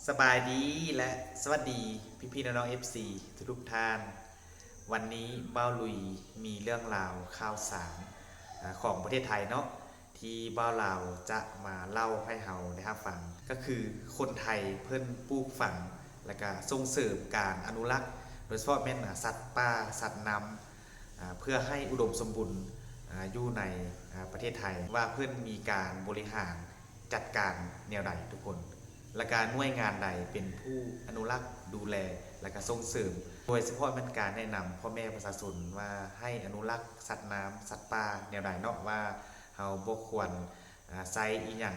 สบายดีและสวัสดีพี่ๆน้องๆ FC ทุกท่านวันนี้เบ้าลุยมีเรื่องราวข่าวสารของประเทศไทยเนาะที่เบ้าเราจะมาเล่าให้เฮาได้รับฟังก็คือคนไทยเพิ่นปลูกฝังและก็ส่งเสริมการอนุรักษ์โดยเฉพาะแม่นสัตว์ป่าสัตว์น้ำเพื่อให้อุดมสมบูรณ์อยู่ในประเทศไทยว่าเพื่อนมีการบริหารจัดการแนวใดทุกคน และการหน่วยงานใดเป็นผู้อนุรักษ์ดูแลและก็ส่งเสริมโดยเฉพาะเป็นการแนะนำพ่อแม่ประชาชนว่าให้อนุรักษ์สัตว์น้ำสัตว์ป่าแนวใดเนาะว่าเฮาบ่ควรใส่อีหยัง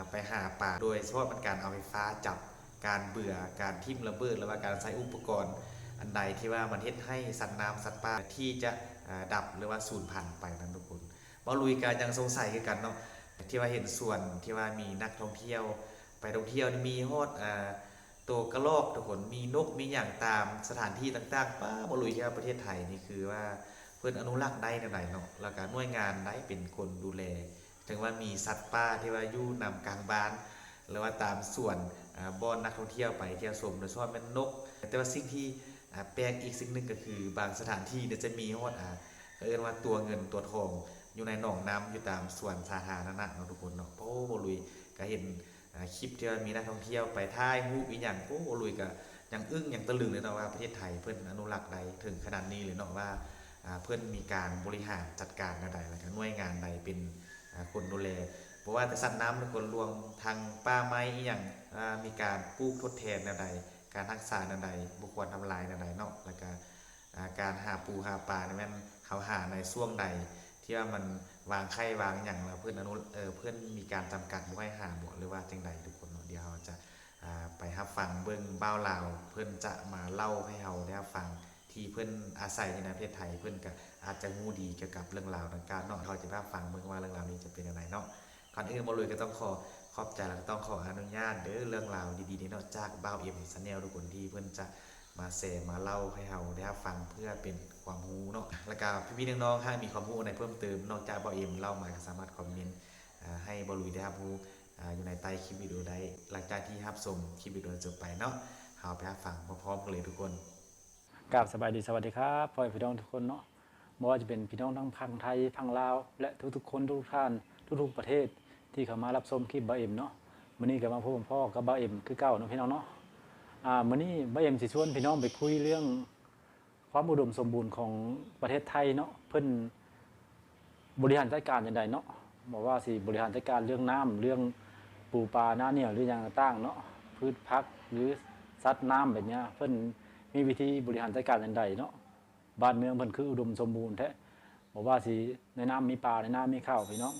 ไปหาป่าโดยเฉพาะเป็นการเอาไฟฟ้าจับการเบื่อการทิ่มระเบิดหรือว่าการใช้อุปกรณ์อันใดที่ว่ามันเฮ็ดให้สัตว์น้ำสัตว์ป่าที่จะดับหรือว่าสูญพันธุ์ไปนั้นทุกคนบ่ลุยการยังสงสัยคือกันเนาะที่ว่าเห็นส่วนที่ว่ามีนักท่องเที่ยวไปท่องเที่ยวมีฮอดตัวกระรอกทุกคนมีนกมีอย่างตามสถานที่ต่างๆป้าบรุยที่ประเทศไทยนี่คือว่าเพื่อนอนุรักษ์ได้ในไหนเนาะแล้วก็หน่วยงานได้เป็นคนดูแลถึงว่ามีสัตว์ป่าที่ว่าอยู่นำกลางบ้านหรือว่าตามส่วนบ่อนนักท่องเที่ยวไปเที่ยวชมโดยเฉพาะเป็นนกแต่ว่าสิ่งที่แปลกอีกสิ่งหนึ่งก็คือบางสถานที่เนี่ยจะมีฮอดก็เรียกว่าตัวเงินตัวทองอยู่ในหนองน้ำอยู่ตามส่วนสาธารณะเนาะทุกคนเนาะโอ้บรุยก็เห็นคลิปที่มีนักท่องเที่ยวไปถ่ายรูปอีหยังโอ้ลุยก็ยังอึ้งยังตะลึงเลยเนาะว่าประเทศไทยเพิ่นอนุรักษ์ใดถึงขนาดนี้เลยเนาะว่าเพิ่นมีการบริหารจัดการใดแล้วก็หน่วยงานใดเป็นคนดูแลเพราะว่าแต่สัตว์น้ำทุกคนรวมทางป่าไม้อีหยังมีการปลูกทดแทนใดการรักษาใดบุคคลทำลายใดเนาะแล้วก็การหาปูหาปลาเนี่ยมันเขาหาในช่วงใดที่ว่ามันวางไข่วางอย่างแล้วเพื่อนเพื่อนมีการจำกัดบ่ให้หาบ่หรือว่าจังใดทุกคนเนาะเดี๋ยวเราจะไปรับฟังเบิ่งเบ้าลาวเพื่อนจะมาเล่าให้เราได้ฟังที่เพื่อนอาศัยในประเทศไทยเพื่อนก็อาจจะงูดีเกี่ยวกับเรื่องราวต่างๆเนาะเราจะมาฟังเบิ่งว่าเรื่องราวนี้จะเป็นยังไงเนาะก่อนอื่นบ่เลยก็ต้องขอบใจแล้วก็ต้องขออนุญาตเด้อเรื่องราวดีๆนี้เนาะจากเบ้าเอ็มซันแนลทุกคนที่เพื่อนจะมาแชร์มาเล่าให้เราได้ฟังเพื่อเป็นความรู้เนาะแล้วก็พี่ๆน้องๆถ้ามีความรู้อะไรเพิ่มเติมนอกจากเบ้าเอ็มเล่ามาก็สามารถคอมเมนต์ให้บลุยได้รับรู้อยู่ในใต้คลิปวิดีโอได้หลังจากที่รับชมคลิปวิดีโอจบไปเนาะเราไปรับฟังพร้อมๆกันเลยทุกคนกราบสบายดีสวัสดีครับพ่อพี่น้องทุกคนเนาะไม่ว่าจะเป็นพี่น้องทั้งพังไทยพังลาวและทุกๆคนทุกท่านทุกๆประเทศที่เข้ามารับชมคลิปบ่าวเอ็มเนาะมื้อนี้ก็มาพบกับพ่อกับบ่าวเอ็มคือเก่าเนาะพี่น้องเนาะมื้อนี้บ่าวเอ็มสิชวนพี่น้องไปคุยเรื่องความอุดมสมบูรณ์ของประเทศไทยเนาะเพิ่นบริหารจัดการจังไดเนาะบอกว่าสิบริหารจัดการเรื่องน้ำเรื่องปูปลาหน้าเนี่ยหรืออย่างต่างๆเนาะพืชผักหรือสัตว์น้ำแบบเนี้ยเพิ่นมีวิธีบริหารจัดการจังไดเนาะบ้านเมืองเพิ่นคืออุดมสมบูรณ์แท้บอกว่าสิในน้ำมีปลาในน้ำมีข้าวพี่น้อง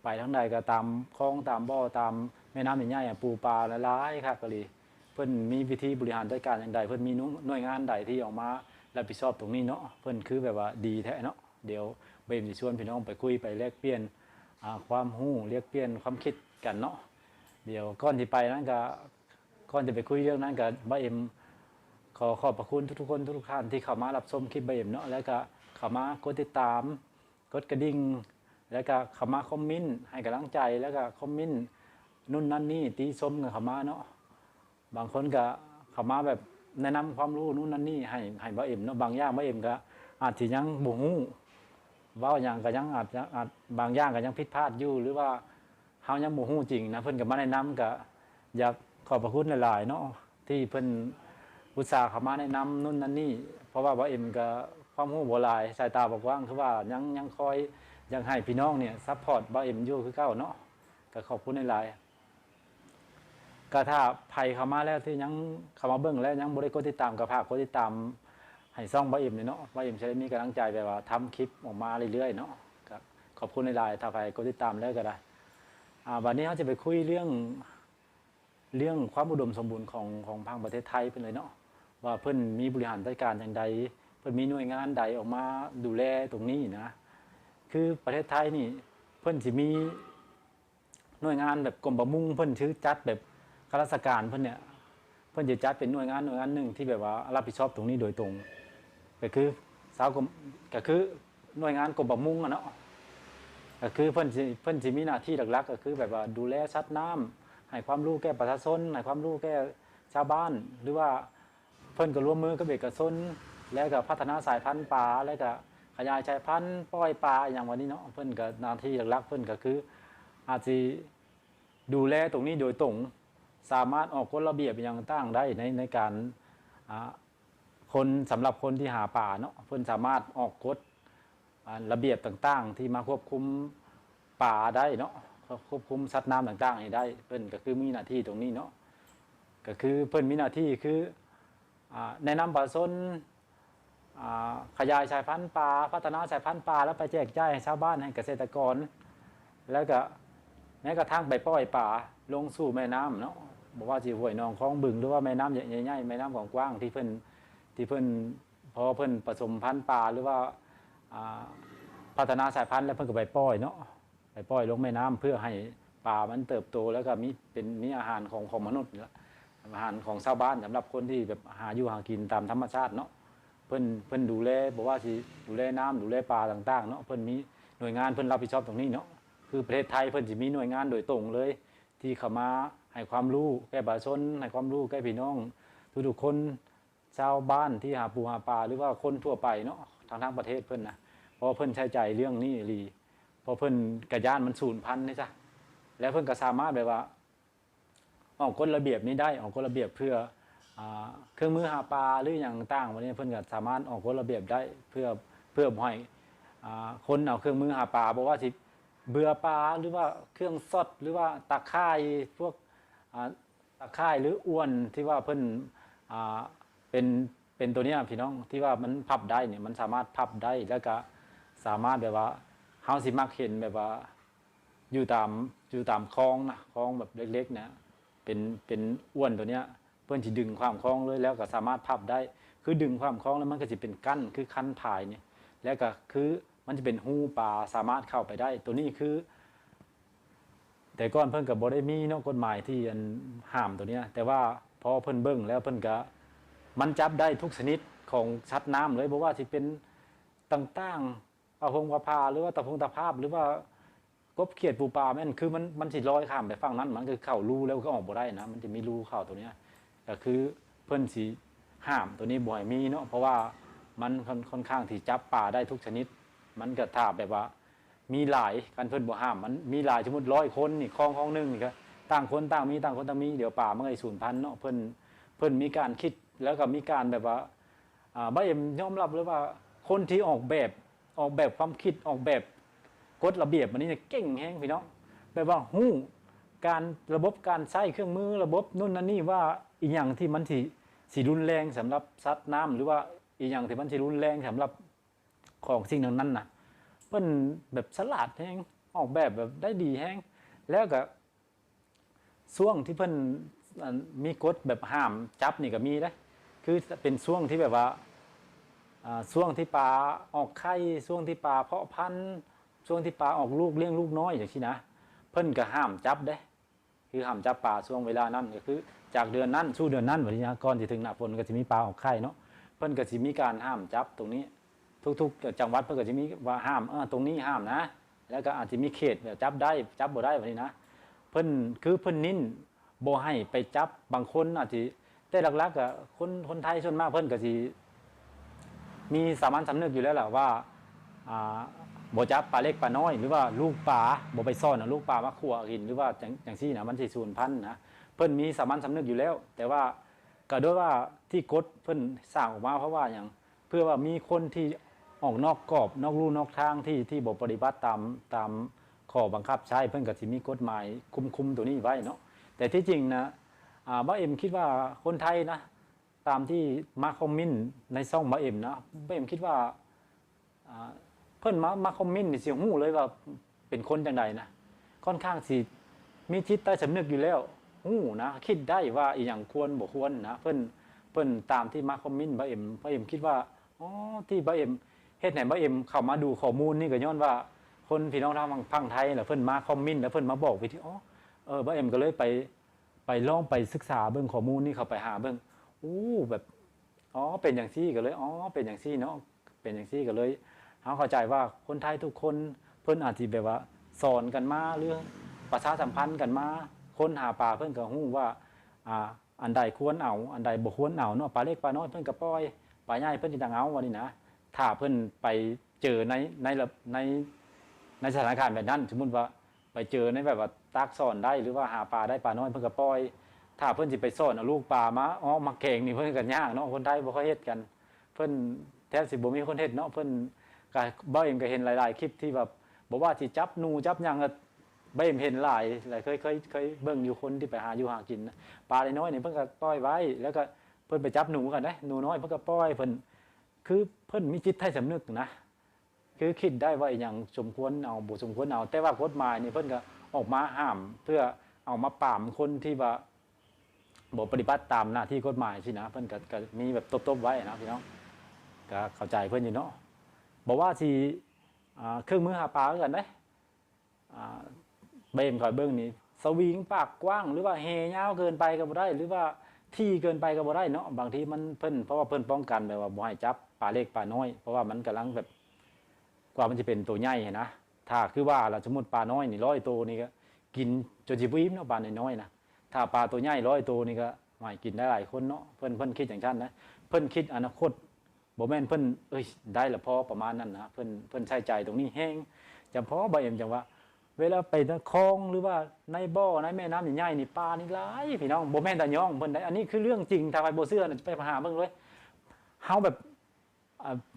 ไปทางใดก็ตามคลองตามบ่อตามแม่น้ำใหญ่ๆปูปลาหลายๆครับก็เลยเพิ่นมีวิธีบริหารจัดการจังไดเพิ่นมีหน่วยงานใดที่ออกมารับผิดชอบตรงนี้เนาะเพิ่นคือแบบว่าดีแท้เนาะเดี๋ยวเบมสิชวนพี่น้องไปคุยไปแลกเปลี่ยนความรู้เรียกเปลี่ยนความคิดกันเนาะเดี๋ยวก่อนที่ไปนั้นก็ก่อนจะไปคุยเรื่องนั้นก็บ่เอ็มขอขอบพระคุณทุกๆคนทุกท่านที่เข้ามารับชมคลิปบ่เอ็มเนาะแล้วก็เข้ามากดติดตามกดกระดิ่งแล้วก็เข้ามาคอมเมนต์ให้กำลังใจแล้วก็คอมเมนต์นู่นนั่นนี่ติชมกันเข้ามาเนาะบางคนก็เข้ามาแบบแนะนำความรู้นู่นนั่นนี่ให้บ่เอ็มเนาะบางอย่างบ่เอ็มก็อาจสิยังบ่ฮู้ว่าอย่างก็ยังอาจบางอย่างก็ยังผิดพลาดอยู่หรือว่าเฮายังบ่ฮู้จริงนะเพิ่นก็มาแนะนำก็อยากขอบพระคุณหลายๆเนาะที่เพิ่นอุตส่าห์เข้ามาแนะนำนู่นนั่นนี่เพราะว่าบ่เอ็มก็ความรู้บ่หลายสายตาบ่กว้างคือว่ายังคอยยังให้พี่น้องเนี่ยซัพพอร์ตบ่เอ็มอยู่คือเก่าเนาะก็ขอบคุณหลายๆก็ถ้าไผเข้ามาแล้วที่ยังเข้ามาเบิ่งแล้วยังบ่ได้กดติดตามก็ฝากกดติดตามให้ช่องบ่เอ็มนี่เนาะบ่เอ็มจะได้มีกำลังใจแบบว่าทำคลิปออกมาเรื่อยๆเนาะก็ขอบคุณหลายๆถ้าใครกดติดตามแล้วก็ได้วันนี้เราจะไปคุยเรื่องความอุดมสมบูรณ์ของทางประเทศไทยเป็นเลยเนาะว่าเพิ่นมีบริหารจัดการอย่างใดเพิ่นมีหน่วยงานใดออกมาดูแลตรงนี้นะคือประเทศไทยนี่เพิ่นสิมีหน่วยงานแบบกรมประมงเพิ่นชื่อจัดแบบข้าราชการเพิ่นเนี่ยเพิ่นจะจัดเป็นหน่วยงานหนึ่งที่แบบว่ารับผิดชอบตรงนี้โดยตรงก็คือสาวกรมก็คือหน่วยงานกรมประมงอะเนาะก็คือเพิ่นสิมีหน้าที่หลักๆก็คือแบบว่าดูแลสัตว์น้ำให้ความรู้แก่ประชาชนให้ความรู้แก่ ชาวบ้านหรือว่าเพิ่นก็ร่วมมือกับเอกชนแล้วก็พัฒนาสายพันธุ์ปลาแล้วก็ขยายสายพันธุ์ปล่อยปลาอย่างวันนี้เนาะเพิ่นก็หน้าที่หลักๆเพิ่นก็คืออาจสิดูแลตรงนี้โดยตรงสามารถออกกฎระเบียบอย่างต่างได้ในการคนสำหรับคนที่หาป่าเนาะเพิ่นสามารถออกกฎระเบียบต่างๆที่มาควบคุมป่าได้เนาะควบคุมสัตว์น้ำต่างๆให้ได้เพิ่นก็คือมีหน้าที่ตรงนี้เนาะก็คือเพิ่นมีหน้าที่คือแนะนำป่าชนขยายสายพันธุ์ปลาพัฒนาสายพันธุ์ปลาแล้วไปแจกจ่ายให้ชาวบ้านให้เกษตรกรแล้วก็แม้กระทั่งไปปล่อยปลาลงสู่แม่น้ำเนาะบอกว่าสิห้วยหนองคลองบึงหรือว่าแม่น้ำใหญ่ๆแม่น้ำกว้างๆที่เพิ่นพอเพิ่นผสมพันธุ์ปลาหรือว่าพัฒนาสายพันธุ์แล้วเพิ่นก็ไปปล่อยเนาะไปปล่อยลงแม่น้ำเพื่อให้ปลามันเติบโตแล้วก็มีอาหารของมนุษย์อาหารของชาวบ้านสำหรับคนที่แบบหาอยู่หากินตามธรรมชาติเนาะเพิ่นดูแลบอกว่าสิดูแลน้ำดูแลปลาต่างๆเนาะเพิ่นมีหน่วยงานเพิ่นรับผิดชอบตรงนี้เนาะคือประเทศไทยเพิ่นสิมีหน่วยงานโดยตรงเลยที่เข้ามาให้ความรู้แก่ประชาชนให้ความรู้แก่พี่น้องทุกๆคนชาวบ้านที่หาปูหาปลาหรือว่าคนทั่วไปเนาะทางประเทศเพิ่นนะเพราะเพิ่นใช้ใจเรื่องนี้ลีเพราะเพิ่นกระย่านมันสูญพันธุ์นี่จ้ะแล้วเพิ่นก็สามารถแบบว่าออกกฎระเบียบนี้ได้ออกกฎระเบียบเพื่อเครื่องมือหาปลาหรืออย่างต่างวันนี้เพิ่นก็สามารถออกกฎระเบียบได้เพื่อบ่ให้คนเอาเครื่องมือหาปลาบอกว่าสิเบื่อปลาหรือว่าเครื่องสดหรือว่าตะไคร่พวกตะไคร่หรืออ้วนที่ว่าเพิ่นเป็นตัวนี้พี่น้องที่ว่ามันพับได้เนี่ยมันสามารถพับได้แล้วก็สามารถแบบว่าเฮาสิมักเห็นแบบว่าอยู่ตามคลองนะคลองแบบเล็กๆนะเป็นอ้วนตัวเนี้ยเพิ่นสิดึงความคลองเลยแล้วก็สามารถพับได้คือดึงความคลองแล้วมันก็สิเป็นกั้นคือคันผายเนี่ยแล้วก็คือมันจะเป็นหูปลาสามารถเข้าไปได้ตัวนี้คือแต่ก่อนเพิ่นก็บ่ได้มีเนาะกฎหมายที่ห้ามตัวเนี้ยแต่ว่าพอเพิ่นเบิ่งแล้วเพิ่นก็มันจับได้ทุกชนิดของสัตว์น้ำเลยบ่ว่าสิเป็นต่างๆปลาพงปลาพาหรือว่าตะพงตะภาพหรือว่ากบเขียดปูปลาแม่นคือมันสิลอยข้ามไปฝั่งนั้นมันคือเข้ารูแล้วก็ออกบ่ได้นะมันจะมีรูเข้าตัวเนี้ยก็คือเพิ่นสิห้ามตัวนี้บ่ให้มีเนาะเพราะว่ามันค่อนข้างที่จับปลาได้ทุกชนิดมันก็ถ้าแบบว่ามีหลายกันเพิ่นบ่ห้ามมันมีหลายสมมุติ100คนนี่คลองนึงนี่ก็ต่างคนต่างมีเดี๋ยวปลามันก็สูญพันธุ์เนาะเพิ่นมีการคิดแล้วก็มีการแบบว่าบ่เอ็มยอมรับเลยว่าคนที่ออกแบบความคิดออกแบบกฎระเบียบมันนี่เก่งแฮงพี่น้องแบบว่าฮู้การระบบการใช้เครื่องมือระบบนู่นนั่นนี่ว่าอีหยังที่มันสิรุนแรงสำหรับสัตว์น้ำหรือว่าอีหยังที่มันสิรุนแรงสำหรับของสิ่งนั้นน่ะเพิ่นแบบฉลาดแฮงออกแบบได้ดีแฮงแล้วก็ช่วงที่เพิ่นมีกฎแบบห้ามจับนี่ก็มีได้คือเป็นช่วงที่แบบว่าช่วงที่ปลาออกไข่ช่วงที่ปลาเพาะพันธุ์ช่วงที่ปลาออกลูกเลี้ยงลูกน้อยอย่างนี้นะเพิ่นก็ห้ามจับได้คือห้ามจับปลาช่วงเวลานั้นก็คือจากเดือนนั้นสู่เดือนนั้นวันนี้นะก่อนที่ถึงหน้าฝนก็จะมีปลาออกไข่เนาะเพิ่นก็จะมีการห้ามจับตรงนี้ทุกๆจังหวัดเพิ่นก็จะมีว่าห้ามตรงนี้ห้ามนะแล้วก็อาจจะมีเขตแบบจับได้จับบ่ได้วันนี้นะเพิ่นคือเพิ่นนิ่นบ่ให้ไปจับบางคนอาจจะแต่หลักๆก็คนไทยส่วนมากเพิ่นก็สิมีสามัญสำนึกอยู่แล้วแหละว่าบ่จับปลาเล็กปลาน้อยหรือว่าลูกปลาบ่ไปซ่อนลูกปลามาคั่วกินหรือว่าจังซี่นะมันสิสูญพันธุ์นะเพิ่นมีสามัญสำนึกอยู่แล้วแต่ว่าก็ด้วยว่าที่กฎเพิ่นสร้างออกมาเพราะว่าหยังเพื่อว่ามีคนที่ออกนอกกรอบนอกลู่นอกทางที่บ่ปฏิบัติตามข้อบังคับใช้เพิ่นก็สิมีกฎหมายคุมตัวนี้ไว้เนาะแต่ที่จริงนะบ่เอ็มคิดว่าคนไทยนะตามที่มาคอมเมนต์ในช่องบ่เอ็มนะบ่เอ็มคิดว่าเพิ่นมาคอมเมนต์นี่สิฮู้เลยว่าเป็นคนจังไดนะค่อนข้างสิมีจิตใต้สำนึกอยู่แล้วฮู้นะคิดได้ว่าอีหยังควรบ่ควรนะเพิ่นตามที่มาคอมเมนต์บ่เอ็มคิดว่าอ๋อที่บ่เอ็มเฮ็ดให้บ่เอ็มเข้ามาดูข้อมูลนี่ก็ย้อนว่าคนพี่น้องทางฝั่งไทยแล้วเพิ่นมาคอมเมนต์แล้วเพิ่นมาบอกวิธีบ่เอ็มก็เลยไปลองไปศึกษาเบิ่งข้อมูลนี่เข้าไปหาเบิ่งแบบเป็นอย่างซี่ก็เลยเป็นอย่างซี่เนาะเป็นอย่างซี่ก็เลยเฮาเข้าใจว่าคนไทยทุกคนเพิ่นอาจสิแบบว่าสอนกันมาหรือประชาสัมพันธ์กันมาคนหาปลาเพิ่นก็ฮู้ว่า อันใดควรเอาอันใดบ่ควรเอาเนาะปลาเล็กปลาน้อยเพิ่นก็ปล่อยปลาใหญ่เพิ่นสิต่างเอาว่านี่นะถ้าเพิ่นไปเจอในสถานการณ์แบบนั้นสมมุติว่าไปเจอในแบบว่าตักซ่อนได้หรือว่าหาปลาได้ปลาน้อยเพิ่นก็ปล่อยถ้าเพิ่นสิไปซ่อนเอาลูกปลามามาแข่งนี่เพิ่นก็ยากเนาะคนไทยบ่ค่อยเฮ็ดกันเพิ่นแทบสิบ่มีคนเฮ็ดเนาะเพิ่นก็บ่เอ็มก็เห็นหลายๆคลิปที่แบบบอกว่าสิจับหนูจับหยังก็บ่เอ็มเห็นหลายเคยเบิ่งอยู่คนที่ไปหาอยู่หากินนะปลาน้อยนี่เพิ่นก็ปล่อยไว้แล้วก็เพิ่นไปจับหนูกันนะหนูน้อยเพิ่นก็ปล่อยเพิ่นคือเพิ่นมีจิตใต้สำนึกนะคือคิดได้ว่าอย่างสมควรเอาบ่สมควรเอาแต่ว่ากฎหมายนี่เพิ่นก็ออกมาห้ามเพื่อเอามาปรามคนที่ว่าบ่ปฏิบัติตามหน้าที่กฎหมายสินะเพิ่นก็มีแบบตบๆไว้นะพี่น้องก็เข้าใจเพิ่นอยู่เนาะบอกว่าสิเครื่องมือหาปลากันเด้เบิ่งคอยเบิ่งนี่สวิงปากกว้างหรือว่าเฮยาวเกินไปก็บ่ได้หรือว่าที่เกินไปก็บ่ได้เนาะบางทีมันเพิ่นเพราะว่าเพิ่นป้องกันแบบว่าบ่ให้จับปลาเล็กปลาน้อยเพราะว่ามันกำลังแบบกว่ามันจะเป็นตัวใหญ่นะถ้าคือว่าล่ะสมมุติปลาน้อยนี่100ตัวนี่ก็กินจนสิบ่อิ่มเนาะปลาน้อยๆนะถ้าปลาตัวใหญ่100ตัวนี่ก็ไม่กินได้หลายคนเนาะเพิ่นคิดอย่างนั้นนะเพิ่นคิดอนาคตบ่แม่นเพิ่นได้ละพอประมาณนั้นนะเพิ่นใช้ใจตรงนี้แฮงจำเพาะบ่เอ็มจังว่าเวลาไปในคลองหรือว่าในบ่อในแม่น้ำใหญ่ๆนี่ปลานี่หลายพี่น้องบ่แม่นตาย่องเพิ่นได้อันนี้คือเรื่องจริงถ้าใครบ่เชื่อน่ะไปหาเบิ่งเลยเฮาแบบ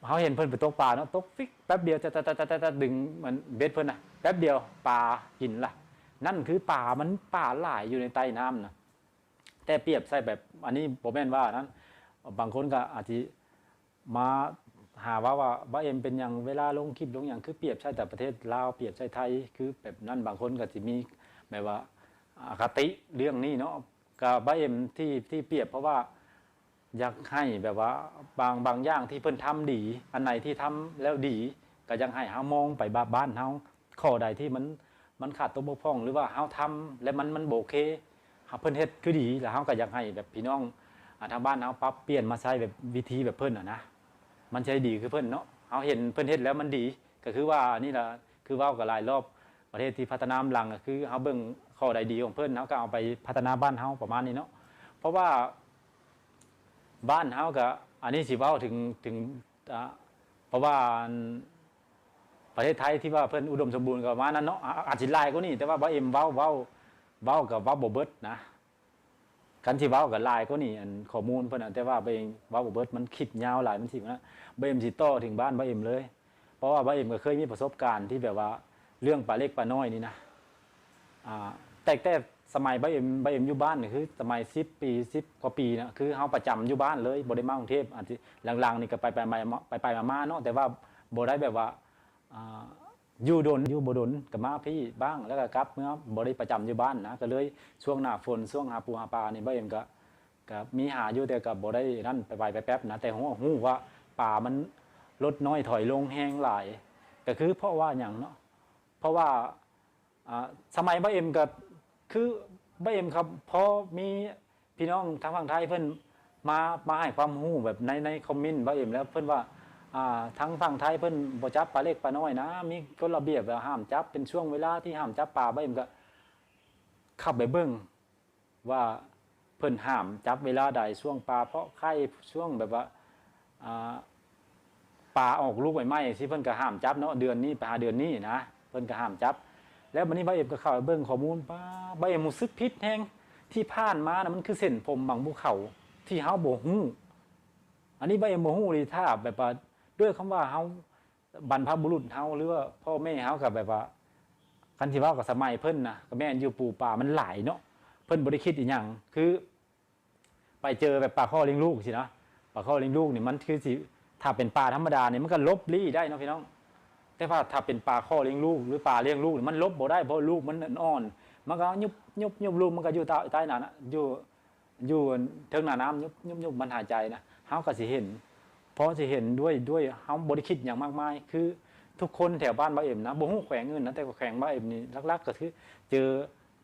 เฮาเห็นเพิ่นไปตกปลาเนาะตกฟิกแป๊บเดียวจะดึงมันเบ็ดเพิ่นน่ะแป๊บเดียวปลากินล่ะนั่นคือปลามันปลาหลายอยู่ในใต้น้ำน่ะแต่เปรียบใส่แบบอันนี้บ่แม่นว่านั้นบางคนก็อาจสิมาหาว่าบ้าเอ็มเป็นอย่างเวลาลงคลิปลงอย่างคือเปรียบใช่แต่ประเทศลาวเปรียบใช่ไทยคือแบบนั้นบางคนก็จะมีแบบว่าอคติเรื่องนี้เนาะกับบ้าเอ็มที่เปรียบเพราะว่าอยากให้แบบว่าบางอย่างที่เพิ่นทำดีอันไหนที่ทำแล้วดีก็ยังให้เฮามองไปบ้านเฮาข้อใดที่มันขาดตัวบกพร่องหรือว่าเฮาทำแล้วมันโอเคเพิ่นเฮ็ดคือดีแล้วเฮาก็อยากให้แบบพี่น้องทางบ้านเฮาปรับเปลี่ยนมาใช้แบบวิธีแบบเพิ่นนะมันใช้ดีคือเพิ่นเนาะเฮาเห็นเพิ่นเฮ็ดแล้วมันดีก็คือว่านี่ล่ะคือเว้ากับหลายรอบประเทศที่พัฒนากำลังก็คือเฮาเบิ่งข้อใดดีของเพิ่นเฮาก็เอาไปพัฒนาบ้านเฮาประมาณนี้เนาะเพราะว่าบ้านเฮาก็อันนี้สิเว้าถึงเพราะว่าประเทศไทยที่ว่าเพิ่นอุดมสมบูรณ์ก็ประมาณนั้นเนาะอาจสิหลายกว่านี้แต่ว่าบ่เอ็มเว้ากับเว้าบ่เบิดนะกันที่เว้ากับลายก็นี่อันข้อมูลเพิ่นแต่ว่าบ่เองเว้าบ่เบิดมันคิดยาวหลายมันสินะบ่เอ็มสิต่อถึงบ้านบ่เอ็มเลยเพราะว่าบ่เอ็มก็เคยมีประสบการณ์ที่แบบว่าเรื่องปลาเล็กปลาน้อยนี่นะแต่สมัยบ่เอ็มอยู่บ้านนี่คือสมัย10ปี10กว่าปีนะคือเฮาประจำอยู่บ้านเลยบ่ได้มากรุงเทพอาจสิหลังๆนี่ก็ไปมาเนาะแต่ว่าบ่ได้แบบว่าอยู่ดนอยู่บ่ดนก็มาพี่บ้างแล้วก็กลับเมื่อบ่ได้ประจำอยู่บ้านนะก็เลยช่วงหน้าฝนช่วงหาปูหาปลานี่บ่เอ็มก็มีหาอยู่แต่ก็บ่ได้นั่นไปแป๊บนะแต่ฮู้ว่าป่ามันลดน้อยถอยลงแห้งหลายก็คือเพราะว่าหยังเนาะเพราะว่าสมัยบ่เอ็มก็คือบ่เอ็มครับพอมีพี่น้องทางฝั่งไทยเพิ่นมาให้ความรู้แบบในคอมเมนต์บ่เอ็มแล้วเพิ่นว่าทั้งฝั่งไทยเพิ่นบ่จับปลาเล็กปลาน้อยนะมีกฎระเบียบว่าห้ามจับเป็นช่วงเวลาที่ห้ามจับปลาบ่เอ็มก็เข้าไปเบิ่งว่าเพิ่นห้ามจับเวลาใดช่วงปลาเพาะไข่ช่วงแบบว่าปลาออกลูกใหม่ๆสิเพิ่นก็ห้ามจับเนาะเดือนนี้ไปหาเดือนนี้นะเพิ่นก็ห้ามจับแล้วบัดนี้บ่เอ็มก็เข้าไปเบิ่งข้อมูลบ่เอ็มรู้สึกผิดแฮงที่ผ่านมานะมันคือเส้นผมบางภูเขาที่เฮาบ่ฮู้อันนี้บ่เอ็มบ่ฮู้เลยถ้าแบบว่าด้วยคำว่าเฮาบรรพบุรุษเฮาหรือว่าพ่อแม่เฮาก็แบบว่าคันที่ว่ากับสมัยเพิ่นนะก็แม่นอยู่ปูป่ามันหลายเนาะเพิ่นบ่ได้คิดอีหยังคือไปเจอแบบปลาข้อเลี้ยงลูกสินะปลาข้อเลี้ยงลูกนี่มันคือสิถ้าเป็นปลาธรรมดานี่มันก็ลบลี้ได้เนาะพี่น้องแต่ว่าถ้าเป็นปลาข้อเลี้ยงลูกหรือปลาเลี้ยงลูกมันลบบ่ได้เพราะลูกมันอ่อนมันก็ยุบลูกมันก็อยู่ใต้น้ำนะอยู่เทิงหน้าน้ำยุบมันหายใจนะเฮาก็สิเห็นเพราะสิเห็นด้วยเฮาบ่ได้คิดอย่างมากมายคือทุกคนแถวบ้านบ้าเอ็มนะบ่ฮู้แขวงอื่นนะแต่แขวงบ้าเอ็มนี่ลักๆก็คือเจอ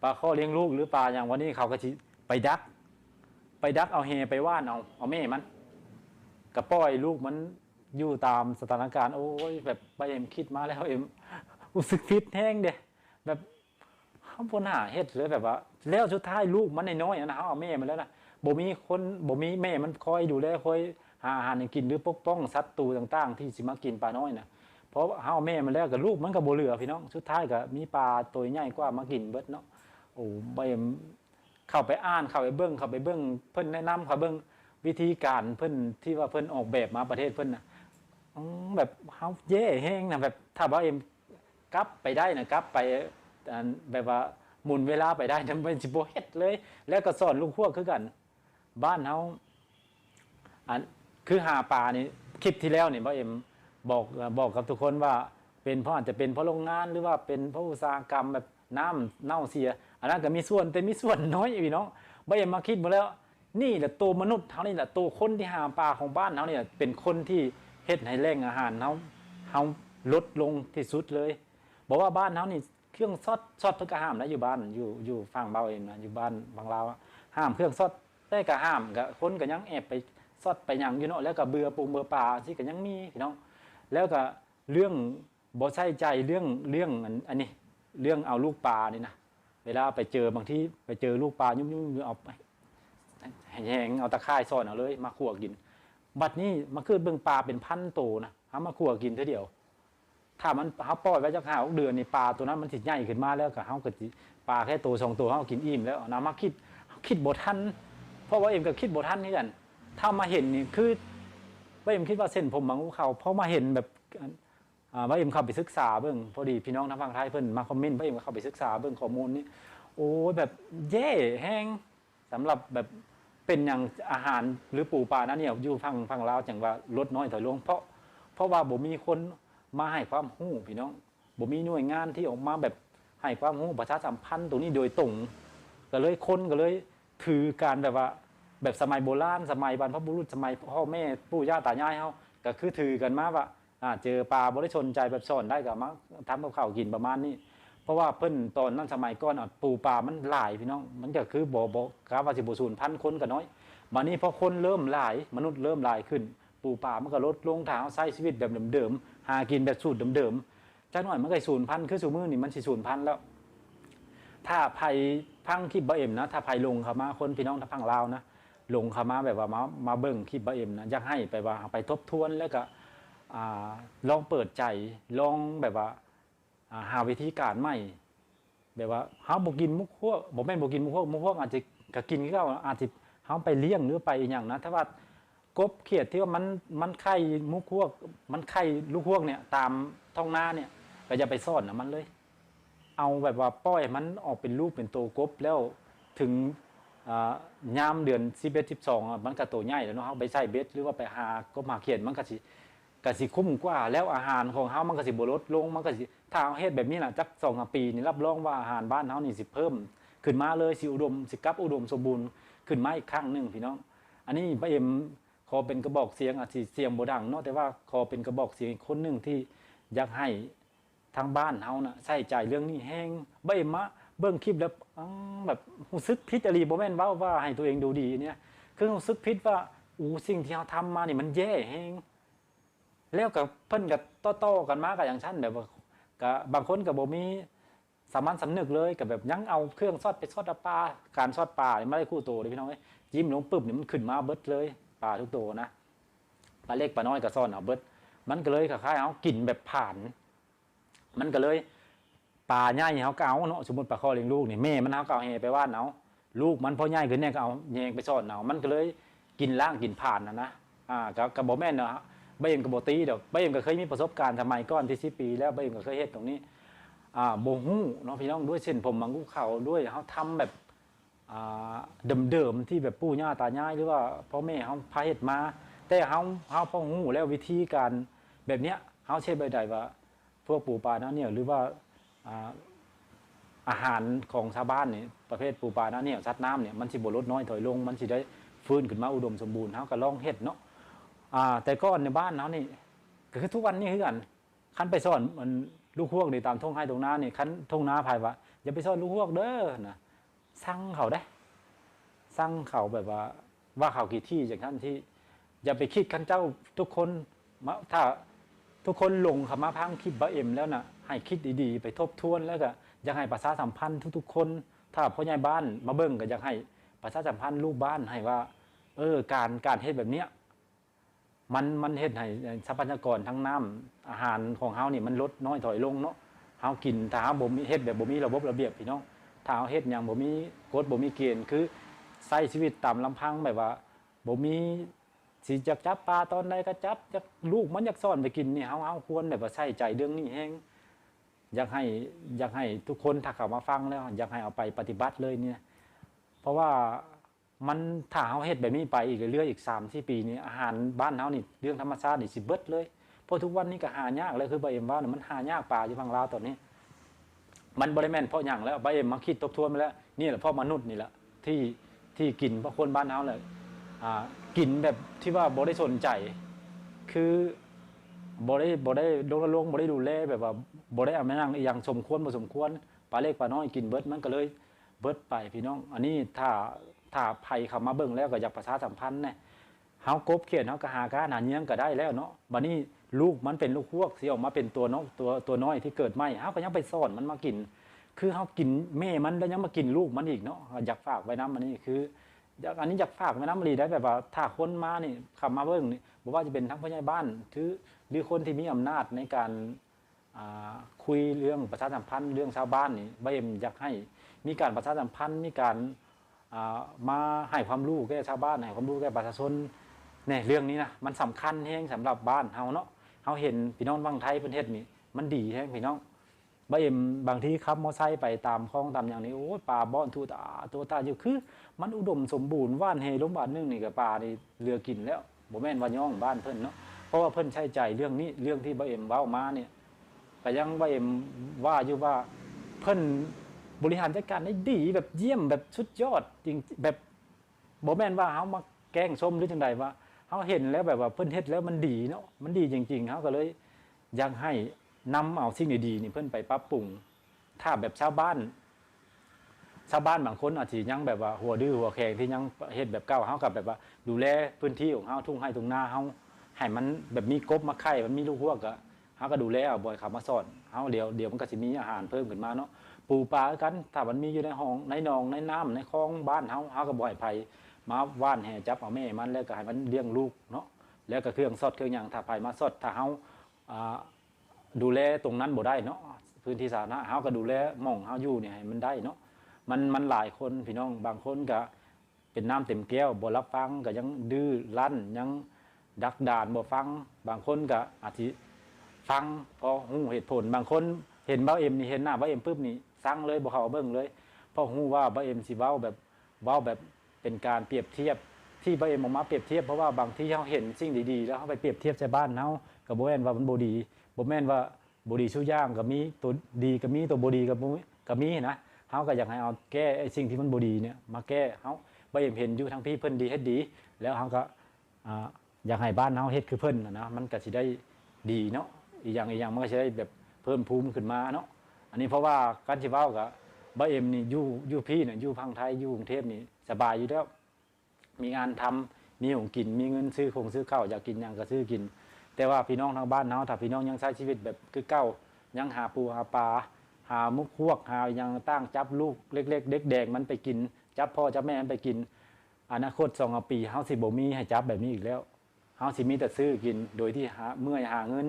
ปลาข้อเลี้ยงลูกหรือปลาอย่างวันนี้เขาก็สิไปดักเอาแหไปว่านเอาแม่มันก็ปล่อยลูกมันอยู่ตามสถานการณ์โอ้ยแบบบ้าเอ็มคิดมาแล้วเอ็มรู้สึกผิดแฮงเด้แบบเฮาบ่น่าเฮ็ดเลยแบบว่าแล้วสุดท้ายลูกมันน้อยๆนะเฮาเอาแม่มันแล้วนะ บ่มีคนบ่มีแม่มันคอยดูแลคอยหาอาหารให้กินหรือปกป้องศัตรูต่างๆที่สิมากินปลาน้อยน่ะเพราะเฮาแม่มันแล้วก็ลูกมันก็บ่เหลือพี่น้องสุดท้ายก็มีปลาตัวใหญ่กว่ามากินเบิดเนาะโอ้บ่เอ็มเข้าไปอ่านเข้าไปเบิ่งเพิ่นแนะนำเข้าเบิ่งวิธีการเพิ่นที่ว่าเพิ่นออกแบบมาประเทศเพิ่นน่ะแบบเฮาแย่แฮงน่ะแบบถ้าบ่เอ็มกลับไปได้น่ะกลับไปแบบว่าหมุนเวลาไปได้นำเป็นสิบ่เฮ็ดเลย แล้วก็สอนลูกพวกคือกันบ้านเฮาอันคือหาปลานี่คลิปที่แล้วนี่บ่เอ็มบอกกับทุกคนว่าเป็นเพราะอาจจะเป็นเพราะโรงงานหรือว่าเป็นเพราะอุตสาหกรรมแบบน้ำเน่าเสียอันนั้นก็มีส่วนแต่มีส่วนน้อยพี่น้องบ่เอ็มมาคิดบ่แล้วนี่แหละตัวมนุษย์เฮานี่แหละตัวคนที่หาปลาของบ้านเฮาเนี่ยเป็นคนที่เฮ็ดให้แหล่งอาหารเฮาลดลงที่สุดเลยบอกว่าบ้านเฮานี่เครื่องซอดเพิ่นก็ห้ามนะอยู่บ้านอยู่ฝั่งเบาเองนะอยู่บ้านบางลาวห้ามเครื่องซอดแต่ก็ห้ามก็คนก็ยังแอบไปซอดไปหยังอยู่เนาะแล้วก็เบื่อปูเบื่อปลาสิก็ยังมีพี่น้องแล้วก็เรื่องบ่ใส่ใจเรื่องอันนี้เรื่องเอาลูกปลานี่นะเวลาไปเจอบางทีไปเจอลูกปลายุ่งๆเอาไปแหงเอาตะข่ายซ่อนเอาเลยมาคั่วกินบัดนี้มาคือเบิ่งปลาเป็นพันโตนะหามาคั่วกินเท่าเดียวถ้ามันเฮาปล่อยไว้จัก5-6 เดือนนี่ปลาตัวนั้นมันสิใหญ่ขึ้นมาแล้วก็เฮาก็สิปลาแค่ตัว2 ตัวเฮากินอิ่มแล้วนะมาคิดบ่ทันเพราะว่าเอ็มก็คิดบ่ทันคือกันถ้ามาเห็นนี่คือว่าเอ็มคิดว่าเส้นผมบางภูเขาพอมาเห็นแบบว่าเอ็มเข้าไปศึกษาเบิ่งพอดีพี่น้องทางฝั่งไทยเพิ่นมาคอมเมนต์ว่าเอ็มก็เข้าไปศึกษาเบิ่งข้อมูลนี่โอ้แบบแย่แฮงสำหรับแบบเป็นอย่างอาหารหรือปูปลานั้นเนี่ยอยู่ฝั่งลาวจังว่าลดน้อยถอยลงเพราะว่าบ่มีคนมาให้ความรู้พี่น้องบ่มีหน่วยงานที่ออกมาแบบให้ความรู้ประชาสัมพันธ์ตรงนี้โดยตรงก็เลยคนก็เลยถือการแบบว่าแบบสมัยโบราณสมัยบรรพบุรุษสมัยพ่อแม่ปู่ย่าตายายเฮาก็คือถือกันมาว่าเจอปลาบ่ได้สนใจแบบสอนได้ก็มาทำกับข้าวกินประมาณนี้เพราะว่าเพิ่นตอนนั้นสมัยก่อนปูปลามันหลายพี่น้องมันก็คือบ่กะว่าสิบ่สูญพันธุ์คนก็น้อยบัดนี้พอคนเริ่มหลายมนุษย์เริ่มหลายขึ้นปูปลามันก็ลดลงถ้าเฮาใช้ชีวิตแบบเดิมๆหากินแบบสูตรเดิมๆจักหน่อยมันก็สูญพันธุ์คือซุมื้อนี่มันสิสูญพันธุ์แล้วถ้าภัยพังคลิปบ่เอ็มนะถ้าภัยลงเข้ามาคนพี่น้องทางฝั่งลาวนะลงเข้ามาแบบว่ามาเบิ่งคลิปบ่เอ็มนะอยากให้ไปว่าไปทบทวนแล้วก็ลองเปิดใจลองแบบว่าหาวิธีการใหม่แบบว่าเฮาบ่กินมุกพวกบ่แม่นบ่กินมุกพวกอาจจะก็กินคือเก่าอาจสิเฮาไปเลี้ยงหรือไปอีหยังนะถ้าว่ากบเขียดที่ว่ามันไข่มุกพวกมันไข่ลูกพวกเนี่ยตามท้องนาเนี่ยก็อย่าไปซ่อนมันเลยเอาแบบว่าปล่อยมันออกเป็นลูกเป็นโตกบแล้วถึงยามเดือน11 12มันก็โตใหญ่แล้วเนาะเฮาไปใส่เบ็ดหรือว่าไปหากบหาเขียดมันก็สิคุ้มกว่าแล้วอาหารของเฮามันก็สิบ่ลดลงมันก็สิถ้าเฮ็ดแบบนี้น่ะจัก 2-3 ปีนี่รับรองว่าอาหารบ้านเฮานี่สิเพิ่มขึ้นมาเลยสิอุดมสิกลับอุดมสมบูรณ์ขึ้นมาอีกครั้งนึงพี่น้องอันนี้ป้าเอ็มขอเป็นกระบอกเสียงอาจสิเสียงบ่ดังเนาะแต่ว่าขอเป็นกระบอกเสียงอีกคนนึงที่อยากให้ทางบ้านเฮาน่ะใส่ใจเรื่องนี้แฮงป้าเอ็มมาเบิ่งคลิปแล้วแบบรู้สึกผิดอีหลีบ่แม่นว่าให้ตัวเองดูดีเนี่ยคือรู้สึกผิดว่าสิ่งที่เฮาทำมานี่มันแย่แฮงแล้วก็เพิ่นก็ต่อๆกันมาก็อย่างฉันแบบว่าก็บางคนก็บ่มีสามัญสำนึกเลยก็แบบยังเอาเครื่องซอดไปซอดปลาการซอดปลาไม่ได้คู่โตเลยพี่น้องเอ้ยจิ้มลงปึ๊บนี่มันขึ้นมาเบิดเลยปลาทุกตัวนะปลาเล็กปลาน้อยก็ซ่อนเอาเบิดมันก็เลยคล้ายๆเอากินแบบผ่านมันก็เลยปลาใหญ่เฮาก็เอาเนาะสมมุติปลาคอเลี้ยงลูกนี่แม่มันเฮาก็เอาแหไปว่านเอาลูกมันพอใหญ่ขึ้นเนี่ยก็เอาแยงไปซ่อนเอามันก็เลยกินล่างกินผ่านนะก็บ่แม่นเนาะบ่เอ็มก็บ่ตีดอกบ่เอ็มก็เคยมีประสบการณ์สมัยก่อนที่10 ปีแล้วบ่เอ็มก็เคยเฮ็ดตรงนี้บ่ฮู้เนาะพี่น้องด้วยเส้นผมบางภูเขาด้วยเฮาทำแบบเดิมๆที่แบบปู่ย่าตายายหรือว่าพ่อแม่เฮาพาเฮ็ดมาแต่เฮาพอฮู้แล้ววิธีการแบบเนี้ยเฮาเช็ดได้ว่าพวกปูปลานะเนี่ยหรือว่าอาหารของชาวบ้านนี่ประเภทปูปลานะเนี่ยสัตว์น้ำเนี่ยมันสิบ่ลดน้อยถอยลงมันสิได้ฟื้นขึ้นมาอุดมสมบูรณ์เฮาก็ลองเฮ็ดเนาะแต่ก่อนในบ้านเฮานี่ก็คือทุกวันนี้คือกันคันไปซ่อนมันลูกฮวกนี่ตามทุ่งไร่ทุ่งนานี่คันทุ่งนาภายว่าอย่าไปซ่อนลูกฮวกเด้อนะสั่งเขาได้สั่งเขาแบบว่าเขากี่ที่อย่างนั้นที่อย่าไปคิดกันเจ้าทุกคนถ้าทุกคนลงเข้ามาพังคลิปบ่เอ็มแล้วนะให้คิดดีๆไปทบทวนแล้วก็อยากให้ประชาสัมพันธ์ทุกๆคนถ้าพ่อใหญ่บ้านมาเบิ่งก็อยากให้ ประชาสัมพันธ์ลูกบ้านให้ว่าการเฮ็ดแบบเนี้ยมันเฮ็ดให้ทรัพยากรทั้งน้ำอาหารของเฮานี่มันลดน้อยถอยลงเนาะเฮากินถ้าเฮาบ่มีเฮ็ดแบบบ่มีระบบระเบียบพี่น้องถ้าเฮาเฮ็ดหยังบ่มีกฎบ่มีเกณฑ์คือใช้ชีวิตตามลำพังแบบว่าบ่มีสิจักจับปลาตอนใดก็จับจักลูกมันอยากซ่อนไปกินนี่เฮาควรแบบว่าใส่ใจเรื่องนี้แฮงอยากให้ทุกคนถ้าเข้ามาฟังแล้วอยากให้เอาไปปฏิบัติเลยเนี่ยเพราะว่ามันถ้าเฮาเฮ็ดแบบนี้ไปอีกเรื่อยๆอีก 3-4 ปีนี้อาหารบ้านเฮานี่เรื่องธรรมชาตินี่สิเบิดเลยเพราะทุกวันนี้ก็หายากเลยคือบ่เอ็มว่ามันหายากปลาอยู่ฝั่งลาวตอนนี้มันบ่ได้แม่นเพราะหยังแล้วบ่เอ็มมาคิดทบทวนมาแล้วนี่แหละเพราะมนุษย์นี่แหละที่กินเพราะคนบ้านเฮาเลยกินแบบที่ว่าบ่ได้สนใจคือบ่ได้รณรงค์บ่ได้ดูแลแบบว่าบ่ได้เอามานั่งอีหยังสมควรบ่สมควรปลาเล็กปลาน้อยกินเบิดมันก็เลยเบิดไปพี่น้องอันนี้ถ้าไผเข้ามาเบิ่งแล้วก็อยากประชาสัมพันธ์แน่เฮากบเขียนเฮาก็หากาหาเนียงก็ได้แล้วเนาะบัดนี้ลูกมันเป็นลูกฮวกสิออกมาเป็นตัวน้องตัวน้อยที่เกิดใหม่เฮาก็ยังไปซ่อนมันมากินคือเฮากินแม่มันแล้วยังมากินลูกมันอีกเนาะอยากฝากไว้นำอันนี้คืออันนี้อยากฝากไว้นำอีได้แบบว่าถ้าคนมานี่เข้ามาเบิ่งนี่บ่ว่าจะเป็นทั้งผู้ใหญ่บ้านหรือคนที่มีอำนาจในการคุยเรื่องประชาสัมพันธ์เรื่องชาวบ้านนี่บ่เอ็มอยากให้มีการประชาสัมพันธ์มีการมาให้ความรู้แก่ชาวบ้านให้ความรู้แก่ประชาชนเนี่ยเรื่องนี้นะมันสำคัญแฮงสำหรับบ้านเฮาเนาะเฮาเห็นพี่น้องฝั่งไทยประเทศนี่มันดีแฮงพี่น้องบ่เอ็มบางทีขับมอไซค์ไปตามคลองตามอย่างนี้โอ้ยป่าบ่อนตัวตาอยู่คือมันอุดมสมบูรณ์ว่านเฮลงบ้านนึงนี่ก็ป่านี่เหลือกินแล้วบ่แม่นว่าย่องบ้านเพิ่นเนาะเพราะว่าเพิ่นใช้ใจเรื่องนี้เรื่องที่บ่เอ็มเว้ามาเนี่ยก็ยังบ่เอ็มว่าอยู่ว่าเพิ่นบริหารจัดการได้ดีแบบเยี่ยมแบบสุดยอดจริงแบบบ่แม่นว่าเฮามาแกล้งชมหรือจังใดว่าเฮาเห็นแล้วแบบว่าเพิ่นเฮ็ดแล้วมันดีเนาะมันดีจริงๆเฮาก็เลยอยากให้นำเอาสิ่งดีๆนี่เพิ่นไปปรับปรุงถ้าแบบชาวบ้านบางคนอาจสิยังแบบว่าหัวดื้อหัวแข็งที่ยังเฮ็ดแบบเก่าเฮาก็แบบว่าดูแลพื้นที่ของเฮาทุ่งไร่ทุ่งนาเฮาให้มันแบบมีกบมาไข่มันมีลูกฮวกก็เฮาก็ดูแลเอาบ่อยเข้ามาสอนเฮาเดี๋ยวมันก็สิมีอาหารเพิ่มขึ้นมาเนาะปูปลากันถ้ามันมีอยู่ในห้องในหนองในน้ำในคลองบ้านเฮาก็บ่ให้ไผมาว่านแห่จับเอาแม่มันแล้วก็ให้มันเลี้ยงลูกเนาะแล้วก็เครื่องสดเครื่องหยังถ้าไผมาสดถ้าเฮาดูแลตรงนั้นบ่ได้เนาะพื้นที่สาธารณะเฮาก็ดูแลหม่องเฮาอยู่นี่ให้มันได้เนาะมันหลายคนพี่น้องบางคนก็เป็นน้ำเต็มแก้วบ่รับฟังก็ยังดื้อรั้นยังดักดานบ่ฟังบางคนก็อาจสิฟังพอฮู้เหตุผลบางคนเห็นเบ้าเอ็มนี่เห็นหน้าเบ้าเอ็มปุ๊บนี่สั่งเลยบ่เข้าเบิ่งเลยเพราะฮู้ว่าเบ้าเอ็มสิเว้าแบบเป็นการเปรียบเทียบที่เบ้าเอ็มออกมาเปรียบเทียบเพราะว่าบางทีเฮาเห็นสิ่งดีๆแล้วเฮาไปเปรียบเทียบใส่บ้านเฮาก็บ่แม่นว่ามันบ่ดีบ่แม่นว่าบ่ดีซุอย่างก็มีตัวดีก็มีตัวบ่ดีก็มีนะเฮาก็อยากให้เอาแก้ไอ้สิ่งที่มันบ่ดีเนี่ยมาแก้เฮาเบ้าเอ็มเห็นอยู่ทั้งพี่เพิ่นดีเฮ็ดดีแล้วเฮาก็อยากให้บ้านเฮาเฮ็ดคือเพิ่นนะมันก็สิได้ดีเนาะอีกอย่างมันก็สิได้แบบเพิ่มภูมิขึ้นมาเนาะอันนี้เพราะว่าการสิเว้าก็บ่เอ็มนี่อยู่พี่เนี่ยอยู่พังไทยอยู่กรุงเทพนี่สบายอยู่แล้วมีงานทำมีของกินมีเงินซื้อข้าวอยากกินหยังก็ซื้อกินแต่ว่าพี่น้องทางบ้านเฮาถ้าพี่น้องยังใช้ชีวิตแบบคือเก่ายังหาปูหาปลาหามุกพวกหายังตั้งจับลูกเล็กๆเด็กแดงมันไปกินจับพ่อจับแม่มันไปกินอนาคต2 ปีเฮาสิบ่มีให้จับแบบนี้อีกแล้วเฮาสิมีแต่ซื้อกินโดยที่เมื่อยหาเงิน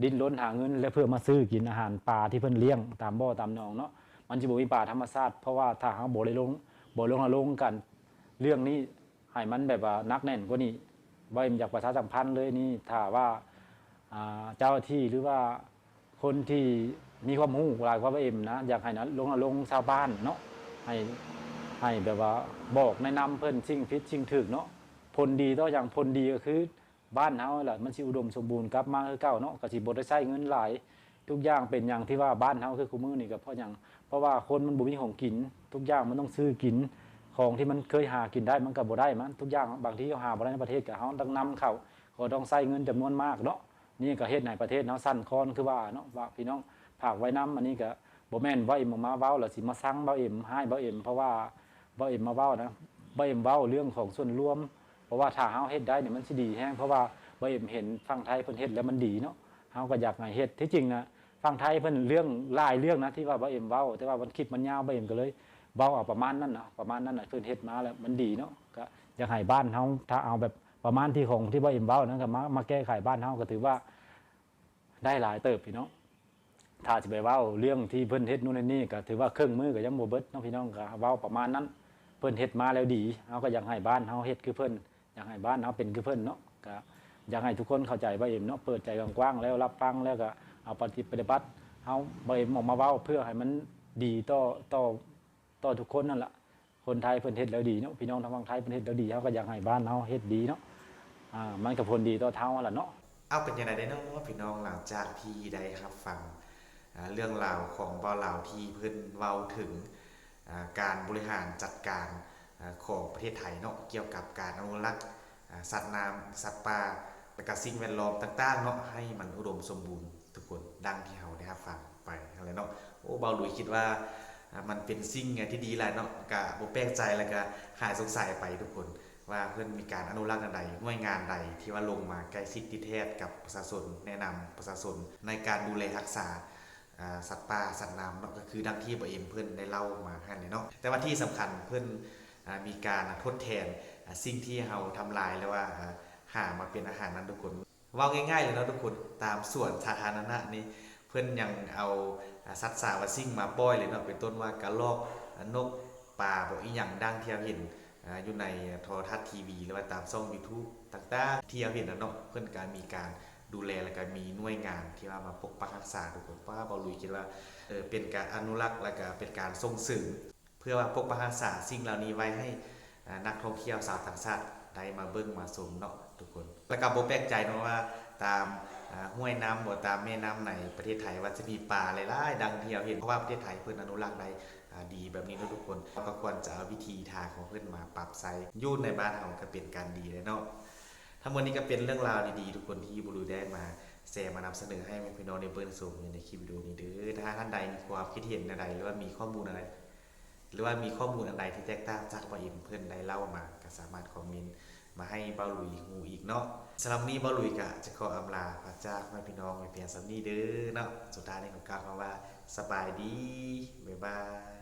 ดิ้นรนหาเงินแล้วเพื่อมาซื้อกินอาหารปลาที่เพิ่นเลี้ยงตามบ่อตามหนองเนาะมันสิบ่มีปลาธรรมชาติเพราะว่าถ้าเฮาบ่ได้ลงกันเรื่องนี้ให้มันแบบว่านักแน่นกว่านี้บ่เอ็มอยากประชาสัมพันธ์เลยนี่ถ้าว่าเจ้าหน้าที่หรือว่าคนที่มีความรู้หลายกว่าบ่เอ็มนะอยากให้นะลงชาวบ้านเนาะให้แบบว่าบอกแนะนำเพิ่นสิ่งผิดสิ่งถูกเนาะผลดีต่ออย่างผลดีก็คือบ้านเฮาแหละมันสิอุดมสมบูรณ์กลับมาคือเก่าเนาะก็สิบ่ได้ใช้เงินหลายทุกอย่างเป็นอย่างที่ว่าบ้านเฮาคือคุมื้อนี่ก็เพราะหยังเพราะว่าคนมันบ่มีของกินทุกอย่างมันต้องซื้อกินของที่มันเคยหากินได้มันก็บ่ได้มันทุกอย่างบางทีเฮาหาบ่ได้ในประเทศก็เฮาต้องนำเข้าก็ต้องใช้เงินจำนวนมากเนาะนี่ก็เฮ็ดให้ประเทศเฮาสั่นคลอนคือว่าเนาะว่าพี่น้องฝากไว้นำอันนี้ก็บ่แม่นว่าเอ็มมาเว้าแล้วสิมาสั่งเว้าเอ็มให้เว้าเอ็มเพราะว่าเว้าเอ็มมาเว้านะเว้าเอ็มเว้าเรื่องของส่วนรวมเพราะว่าถ้าเฮาเฮ็ดได้เนี่ยมันสิดีแฮงเพราะว่าบ่เอ็มเห็นฝั่งไทยเพิ่นเฮ็ดแล้วมันดีเนาะเฮาก็อยากให้เฮ็ดที่จริงนะฝั่งไทยเพิ่นเรื่องหลายเรื่องนะที่ว่าบ่เอ็มเว้าแต่ว่ามันคลิปมันยาวบ่เอ็มก็เลย เว้าเอาประมาณนั้นน่ะประมาณนั้นน่ะเพิ่นเฮ็ดมาแล้วมันดีเนาะก็อยากให้บ้านเฮาถ้าเอาแบบประมาณที่ของที่บ่เอ็มเว้านั้นก็มาแก้ไขบ้านเฮาก็ถือว่าได้หลายเติบพี่น้องถ้าสิไปเว้าเรื่องที่เพิ่นเฮ็ดนู่นนี่ก็ถือว่าเครื่องมือก็ยังบ่เบิดเนาะพี่น้องก็เว้าประมาณนั้นเพิ่นเฮ็ดมาแล้วดีเฮาก็อยากให้บ้านเฮาเฮ็ดคือเพิ่นอยากให้บ้านเฮาเป็นคือเพิ่นเนาะก็อยากให้ทุกคนเข้าใจบ่เอ็มเนาะเปิดใจกว้างๆแล้วรับฟังแล้วก็เอาปฏิบัติเฮาบ่เอ็มออกมาเว้าเพื่อให้มันดีต่อทุกคนนั่นล่ะคนไทยเพิ่นเฮ็ดแล้วดีเนาะพี่น้องทางฝั่งไทยเพิ่นเฮ็ดแล้วดีเฮาก็อยากให้บ้านเฮาเฮ็ดดีเนาะมันก็ผลดีต่อเฮาล่ะเนาะเอาเป็นยังไงได้เนาะพี่น้องหลังจากที่ได้รับฟังเรื่องราวของบ่าวลาวที่เพิ่นเว้าถึงการบริหารจัดการของประเทศไทยเนาะเกี่ยวกับการอนุรักษ์สัตว์น้ำสัตว์ป่าและก็สิ่งแวดล้อมต่างๆเนาะให้มันอุดมสมบูรณ์ทุกคนดังที่เราได้รับฟังไปอะไรเนาะโอ้บ่าวหลุยคิดว่ามันเป็นสิ่งที่ดีหลายเนาะก็บ่แปลกใจแล้วก็หายสงสัยไปทุกคนว่าเพิ่นมีการอนุรักษ์อันใดหน่วยงานใดที่ว่าลงมาใกล้ชิดติดแท้กับประชาชนแนะนำประชาชนในการดูแลรักษาสัตว์ป่าสัตว์น้ำเนาะก็คือดังที่บ่เอ็มเพิ่นได้เล่ามาให้เนาะแต่ว่าที่สำคัญเพิ่นมีการทดแทนสิ่งที่เราทำลายแล้วว่าหามาเป็นอาหารนั้นทุกคนเว้าง่ายๆเลยเนาะทุกคนตามส่วนสาธารณะนี่เพิ่นยังเอาสัตว์สาวสิ่งมาปล่อยเลยเนาะเป็นต้นว่ากระรอกนกป่าบ่อีหยังดังที่เราเห็นอยู่ในโทรทัศน์ทีวีหรือว่าตามช่อง YouTube ต่างๆที่เราเห็นเนาะเพิ่นก็มีการดูแลแล้วก็มีหน่วยงานที่ว่ามาปกปักรักษาทุกคนเพราะว่าบ่ลุยคิดว่าเป็นการอนุรักษ์แล้วก็เป็นการส่งเสริมเพื่อว่าปกปักรักษาสิ่งเหล่านี้ไว้ให้นักท่องเที่ยวชาวต่างชาติได้มาเบิ่งมาชมเนาะทุกคนแล้วก็บ่แปลกใจเนาะว่าตามห้วยน้ำบ่ตามแม่น้ำในประเทศไทยว่าจะมีปลาหลายๆดังที่เราเห็นเพราะว่าประเทศไทยเพิ่นอนุรักษ์ได้ดีแบบนี้เนาะทุกคนก็ควรจะเอาวิธีทางของเพิ่นมาปรับใช้อยู่ในบ้านเฮาก็เป็นการดีเลยเนาะทั้งหมดนี้ก็เป็นเรื่องราวดีๆทุกคนที่บ่รู้ได้มาแชร์มานำเสนอให้พี่น้องได้เบิ่งชมในคลิปวิดีโอนี้เด้อถ้าท่านใดมีความคิดเห็นใดหรือว่ามีข้อมูลอะไรหรือว่ามีข้อมูลอันใดที่แตกต่างจากบ่เอ็มเพิ่นได้เล่ามาก็สามารถคอมเมนต์มาให้เบ้าหลุยฮู้อีกเนาะสำหรับนี้เบ้าหลุยก็จะขออำลาพระจากพี่น้องไว้เพียงส่ำนี้เด้อเนาะสุดท้ายนี้ผมกล่าวคำว่าสบายดีบ๊ายบาย